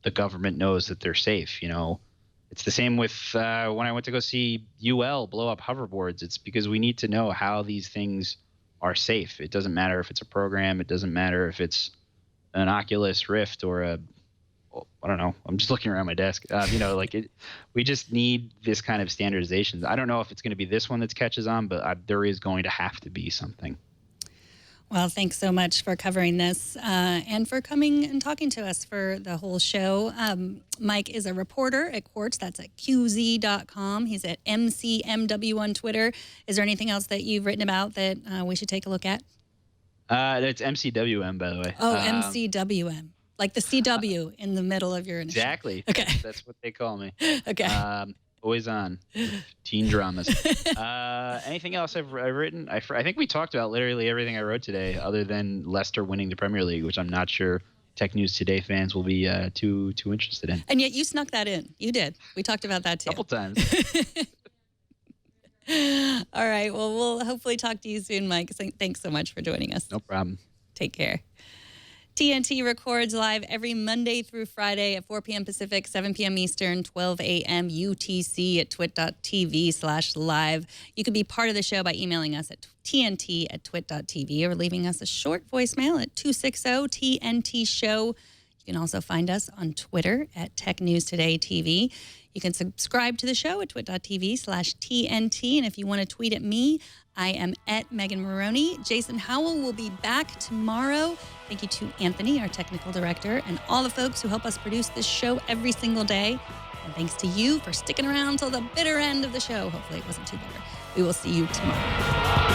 the government knows that they're safe. It's the same with when I went to go see UL blow up hoverboards. It's because we need to know how these things are safe. It doesn't matter if it's a program. It doesn't matter if it's an Oculus Rift or I don't know. I'm just looking around my desk. We just need this kind of standardization. I don't know if it's going to be this one that catches on, but there is going to have to be something. Well, thanks so much for covering this and for coming and talking to us for the whole show. Mike is a reporter at Quartz. That's at QZ.com. He's at MCMW on Twitter. Is there anything else that you've written about that we should take a look at? It's MCWM, by the way. Oh, MCWM. Like the CW in the middle of your initial. Exactly. Okay. That's what they call me. Okay. Always on teen dramas. Anything else I've written? I think we talked about literally everything I wrote today, other than Leicester winning the Premier League, which I'm not sure Tech News Today fans will be too interested in. And yet you snuck that in. You did. We talked about that too. A couple times. All right. Well, we'll hopefully talk to you soon, Mike. Thanks so much for joining us. No problem. Take care. TNT records live every Monday through Friday at 4 p.m. Pacific, 7 p.m. Eastern, 12 a.m. UTC at twit.tv/live. You can be part of the show by emailing us at tnt@twit.tv or leaving us a short voicemail at 260-TNT-SHOW. You can also find us on Twitter at Tech News Today TV. You can subscribe to the show at twit.tv/TNT. And if you want to tweet at me, I am at Megan Morrone. Jason Howell will be back tomorrow. Thank you to Anthony, our technical director, and all the folks who help us produce this show every single day. And thanks to you for sticking around till the bitter end of the show. Hopefully it wasn't too bitter. We will see you tomorrow.